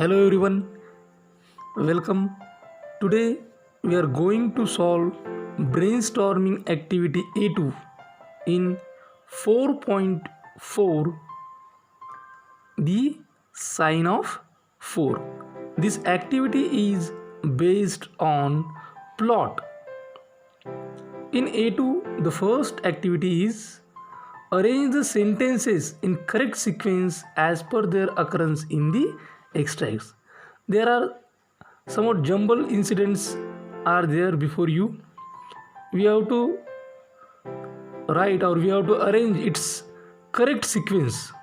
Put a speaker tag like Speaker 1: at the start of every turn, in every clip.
Speaker 1: Hello everyone, welcome. Today we are going to solve brainstorming activity A2 in 4.4, the sign of 4. This activity is based on plot. In A2, the first activity is arrange the sentences in correct sequence as per their occurrence in the extracts. There are somewhat jumble incidents are there before you. We have to write or we have to arrange its correct sequence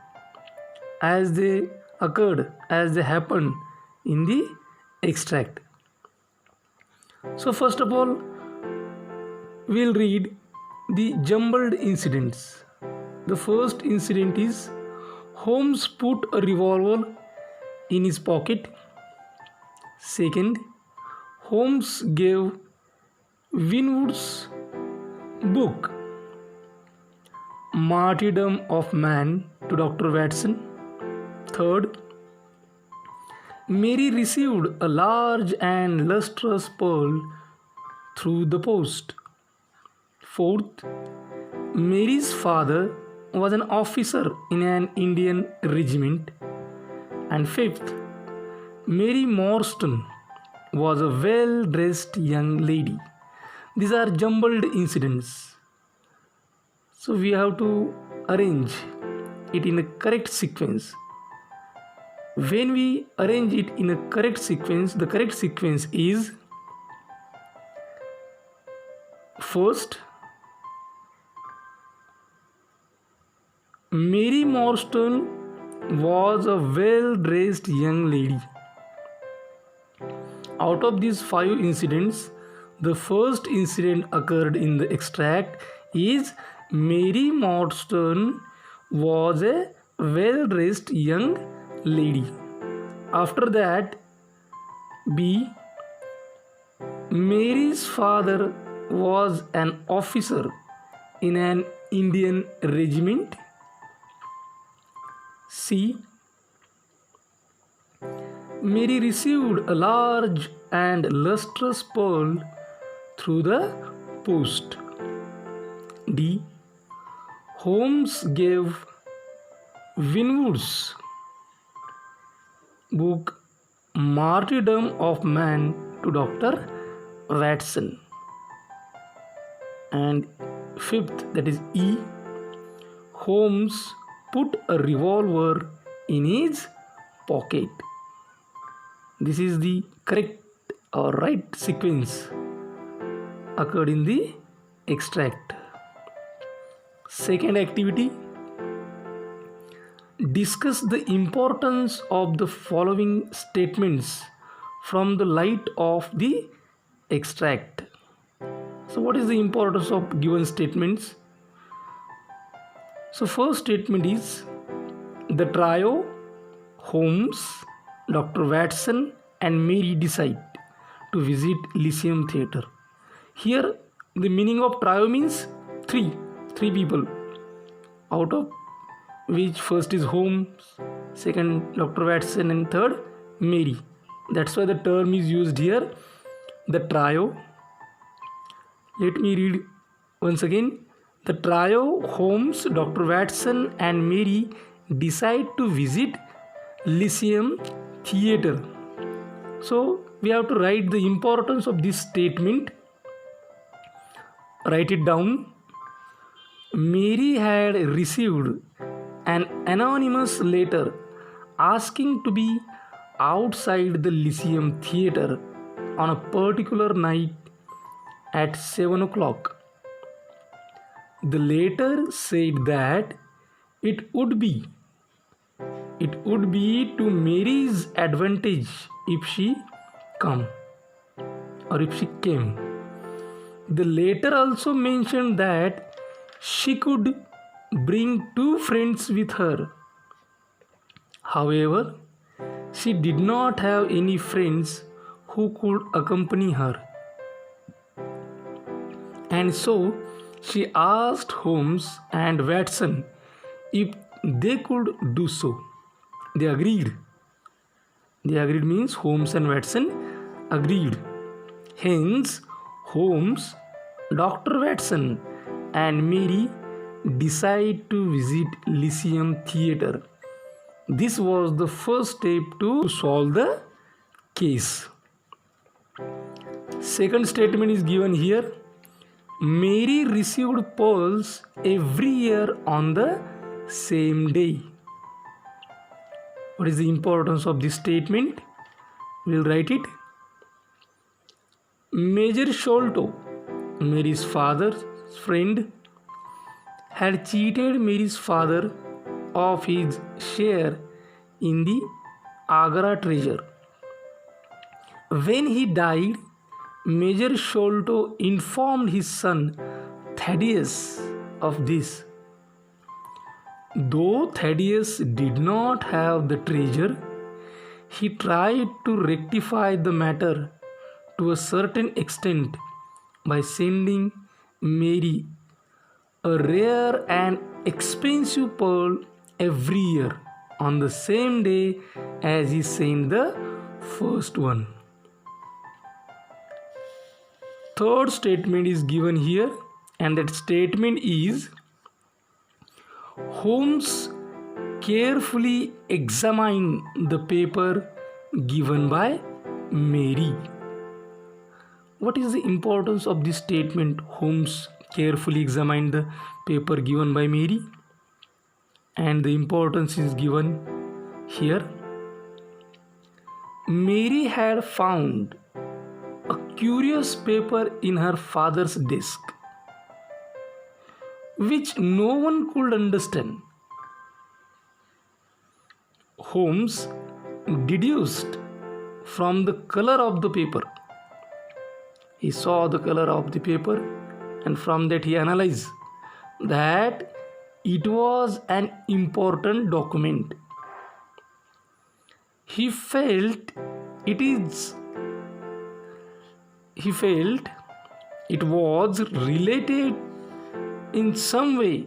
Speaker 1: as they occurred, as they happened in the extract. So first of all, we'll read the jumbled incidents. The first incident is Holmes put a revolver in his pocket. Second, Holmes gave Winwood's book Martyrdom of Man to Dr. Watson. Third, Mary received a large and lustrous pearl through the post. Fourth, Mary's father was an officer in an Indian regiment. And fifth, Mary Morstan was a well-dressed young lady. These are jumbled incidents. So we have to arrange it in a correct sequence. When we arrange it in a correct sequence, the correct sequence is first, Mary Morstan was a well-dressed young lady. Out of these 5 incidents, the first incident occurred in the extract is Mary Morstan was a well-dressed young lady. After that, B. Mary's father was an officer in an Indian regiment. C. Mary received a large and lustrous pearl through the post. D. Holmes gave Winwood's book Martyrdom of Man to Dr. Watson. And fifth, that is E. Holmes put a revolver in his pocket. This is the correct or right sequence occurred in the extract. Second activity, discuss the importance of the following statements from the light of the extract. So what is the importance of given statements? So first statement is the trio, Holmes, Dr. Watson and Mary decide to visit Lyceum Theatre. Here the meaning of trio means three people, out of which first is Holmes, second Dr. Watson and third Mary. That's why the term is used here, the trio. Let me read once again. The trio, Holmes, Dr. Watson and Mary decide to visit Lyceum Theatre. So we have to write the importance of this statement. Write it down. Mary had received an anonymous letter asking to be outside the Lyceum Theatre on a particular night at 7 o'clock. The letter said that it would be to Mary's advantage if she came. The letter also mentioned that she could bring 2 friends with her. However, she did not have any friends who could accompany her. And so she asked Holmes and Watson if they could do so. They agreed. They agreed means Holmes and Watson agreed. Hence, Holmes, Dr. Watson, and Mary decide to visit Lyceum Theatre. This was the first step to solve the case. Second statement is given here. Mary received pearls every year on the same day. What is the importance of this statement? We'll write it. Major Sholto, Mary's father's friend, had cheated Mary's father of his share in the Agra treasure. When he died, Major Sholto informed his son Thaddeus of this. Though Thaddeus did not have the treasure, he tried to rectify the matter to a certain extent by sending Mary a rare and expensive pearl every year on the same day as he sent the first one. Third statement is given here, and that statement is Holmes carefully examined the paper given by Mary. What is the importance of this statement? Holmes carefully examined the paper given by Mary, and the importance is given here. Mary had found a curious paper in her father's desk, which no one could understand. Holmes deduced from the color of the paper. He saw the color of the paper, and from that he analyzed that it was an important document. He felt it was related in some way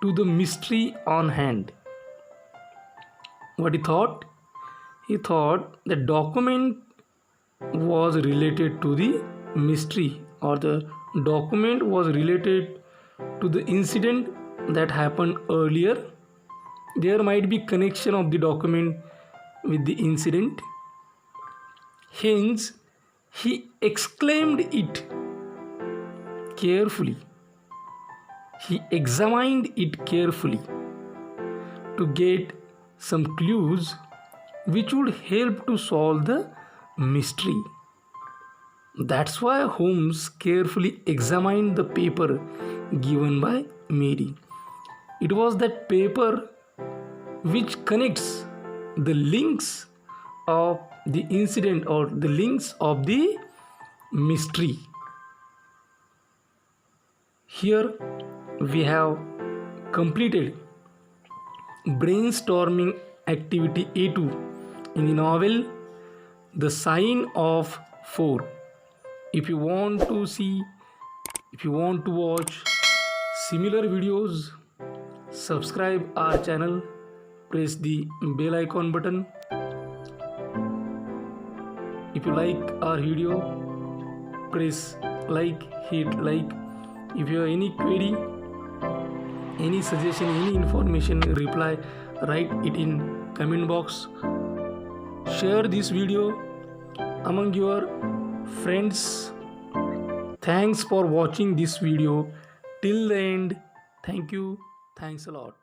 Speaker 1: to the mystery on hand. What he thought? He thought the document was related to the mystery, or the document was related to the incident that happened earlier. There might be connection of the document with the incident. Hence, he exclaimed it carefully. He examined it carefully to get some clues which would help to solve the mystery. That's why Holmes carefully examined the paper given by Mary. It was that paper which connects the links of the incident, or the links of the mystery. Here we have completed brainstorming activity A2 in the novel The Sign of 4. If you want to watch similar videos, subscribe our channel, press the bell icon button. If you like our video, press hit like. If you have any query, any suggestion, any information, reply, write it in comment box. Share this video among your friends. Thanks for watching this video till the end. Thank you. Thanks a lot.